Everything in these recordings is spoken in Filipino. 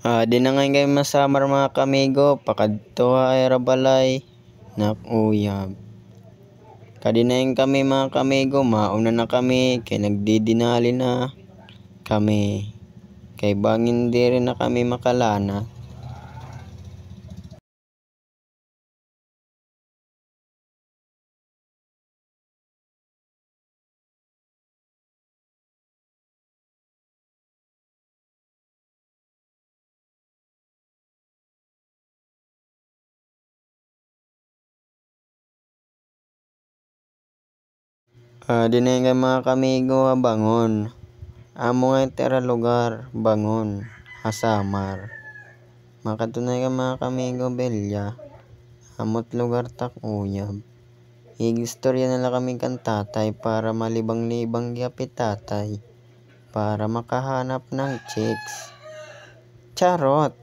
Di na ngayon kayo masamar mga kamigo, pakadto ay rabalay na uyab. Kadinayin kami mga kamigo, mauna na kami, kay nagdidinali na kami. Kay bangin di rin na kami makalana. Dinayin kayo mga kamigo, bangon. Amo nga tera lugar, bangon, asamar. Makatunay ka mga kamigo, belya. Amot lugar tak uyab. Higistorya nila kami kan tatay para malibang-libang gyapit tatay. Para makahanap ng chicks. Charot!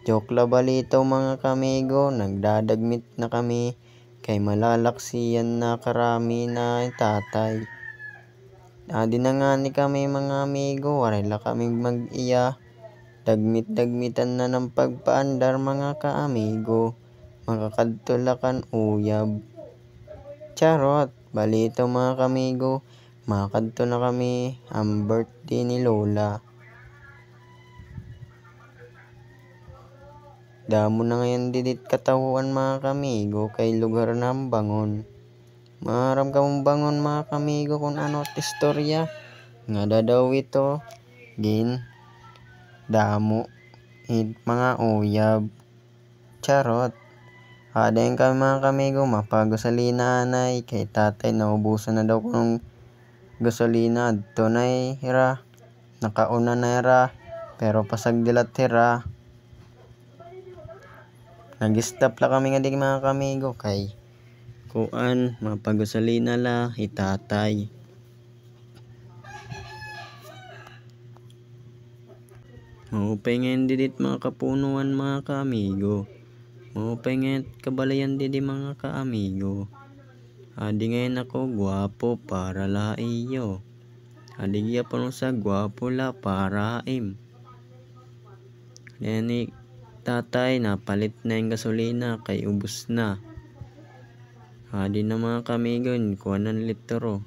Joke la balitaw mga kamigo, nagdadagmit na kami. Kay malalaksiyan na karami na tatay. Di na nga ni kami mga amigo, waray la kami mag-iya. Dagmit-dagmitan na ng pagpaandar mga kaamigo. Makakadtulakan uyab. Charot! Balito mga kamigo, makadto na kami ang birthday ni Lola. Damo na ngayon didit katawuan mga kamigo, kay lugar ng bangon. Maram ka mong bangon mga kamigo kung ano istorya. Nga dadaw ito, gin, damo, mga uyab. Charot! Adayin kami mga kamigo, mapagasolina anay, kay tatay naubusan na daw kung gasolina. Adto na hira, nakauna na hira, pero pasagdilat hira. Nag-stop la kami nga di mga kamigo, kay kuan, mapagasolina la, itatay. Maupay ngayon didit mga kapunuan mga kaamigo. Maupay ngayon kabalayan didi mga kaamigo. Adi ngayon ako gwapo para la iyo. Adi giya pa sa gwapo la para im. Ni tatay napalit na yung gasolina kay ubos na. Adi na mga kamigo, kuha ng litro.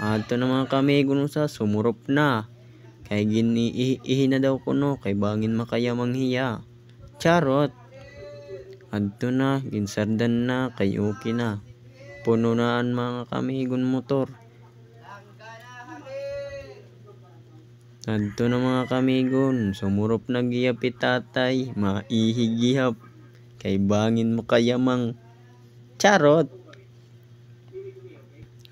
Ato na mga kamigo nung sa sumurop na. Kay giniihi na daw kuno, kay bangin makayamang hiya. Charot! Adto na, ginsardan na, kay okay na. Puno naan mga kamigon motor. Adto na mga kamigon, sumurop na giyapit tatay, maihigihap. Kay bangin makayamang. Charot!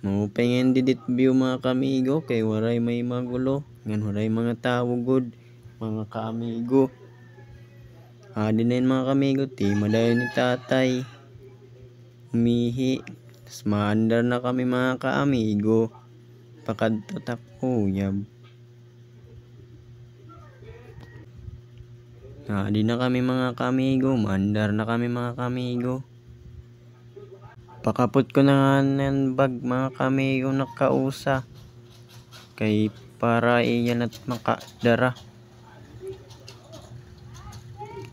Maupay ngayon didit view mga kamigo, kay waray may magulo. Ngan waray mga tao good, mga kaamigo. Adi na yun mga kamigo, tima dayon ni tatay. Umihi, tas maandar na kami mga kaamigo. Pakadtatak uyab. Adi na kami mga kaamigo, maandar na kami mga kaamigo. Pakapot ko na nga ng bag mga kamigo nakausa. Kay para iyan at makadara.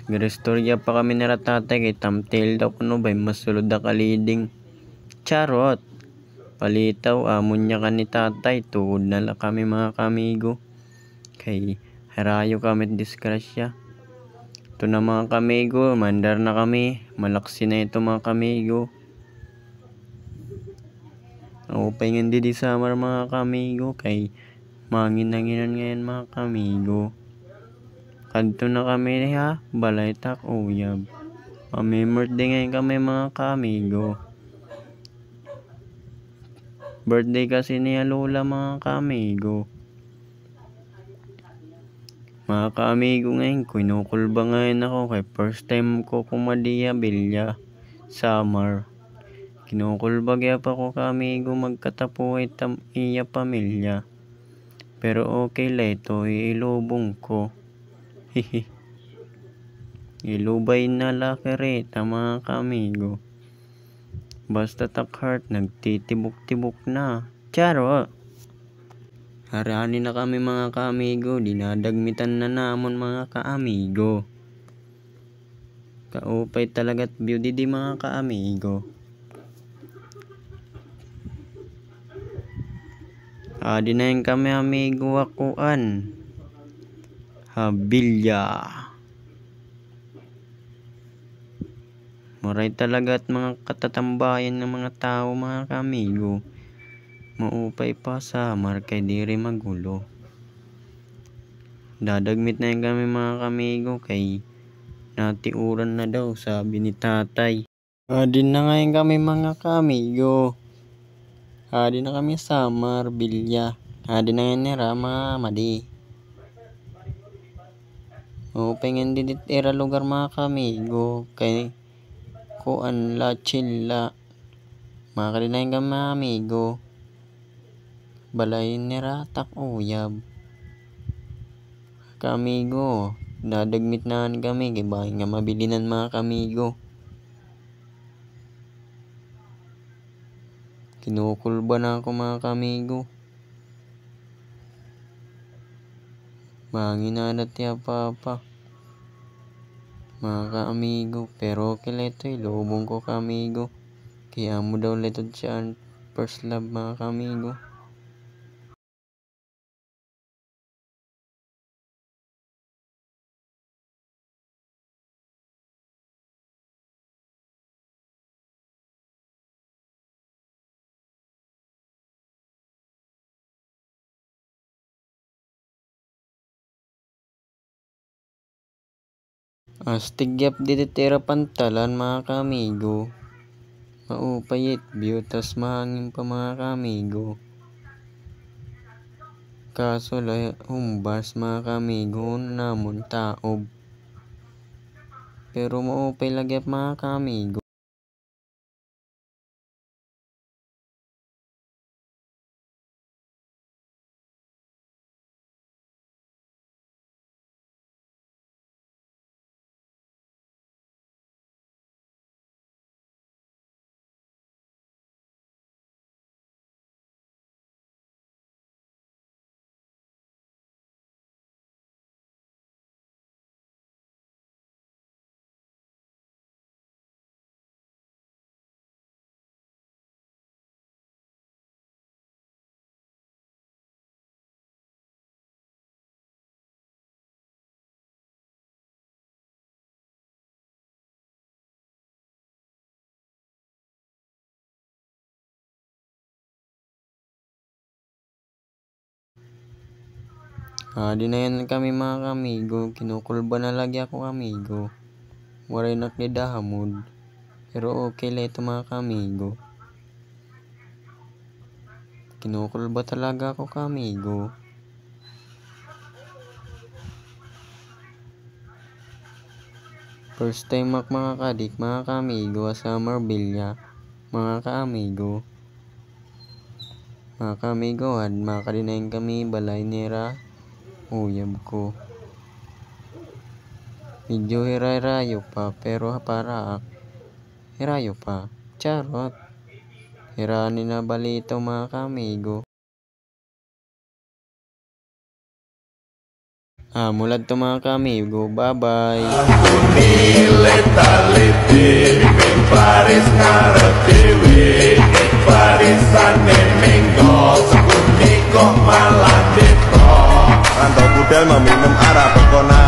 Girestorya pa kami nila tatay, kay tamtail daw kuno bay masulod na kaliding. Charot! Palitaw amon niya ka ni tatay, tuod na la kami mga kamigo. Kay harayo kami disgrasya. Ito na mga kamigo, mandar na kami. Malaksi na ito mga kamigo. Upay nga di samar mga kamigo, kay mangin-nanginan ngayon mga kamigo. Kadto na kami ha, balay tak uyab. Birthday ngayon kami mga kamigo. Birthday kasi ni Lola mga kamigo. Mga kaamigo ngayon, kinukulba ngayon ako, kay first time ko kumadiya bilya, summer. Kinukulbag pa ko kaamigo magkatapuay iya pamilya. Pero okay la ito, ilubong ko. Hihi. Ilubay na lakirita mga kaamigo. Basta tak heart, nagtitibok-tibok na. Charo! Harani na kami mga kaamigo, dinadagmitan na namon mga kaamigo. Kaupay talaga't beauty di mga kaamigo. Adi na yung kami amigo akuan. Habilya. Maray talaga at mga katatambayan ng mga tao mga kaamigo. Maupay pa sa markay diri magulo. Dadagmit na yung kami mga kaamigo kay natiuran na daw sabi ni tatay. Adi na ngayon kami mga kaamigo. Adi na kami sa Marbilya. Adi na ngayon nira mga madi. Pengen didit era lugar mga kaamigo kay kuan la chilla. Makadinayin kami mga amigo. Balay nira tak uyab. Kaamigo, dadagmit na kami kay bahay nga mabilinan mga kaamigo. Kinukulba na ako mga kaamigo. Bangin na dati apa-apa. Mga kaamigo, pero okay leto ilubong ko kaamigo. Kaya mo daw leto siya first love mga kaamigo. Astigyap dito tira pantalan mga kaamigo. Maupayit view tas mahangin pa mga kaamigo. Kaso la humbas mga kaamigo namon taob. Pero maupay lagyap mga kaamigo. Di na yan kami mga kaamigo. Kinukulba na lagi ako kaamigo. Waray naknidahamod. Pero okay lang ito mga kaamigo. Kinukulba talaga ako kaamigo. First time mga kadik mga kaamigo sa Marbilya. Mga kaamigo. Mga kaamigo at makadinayin kami balay nira. Uyab ko. Medyo hirayo pa pero para hirayo pa. Charot. Hirani na balito mga kaamigo. Mulad to mga kaamigo. Bye bye. Rantau budal meminum arak pekona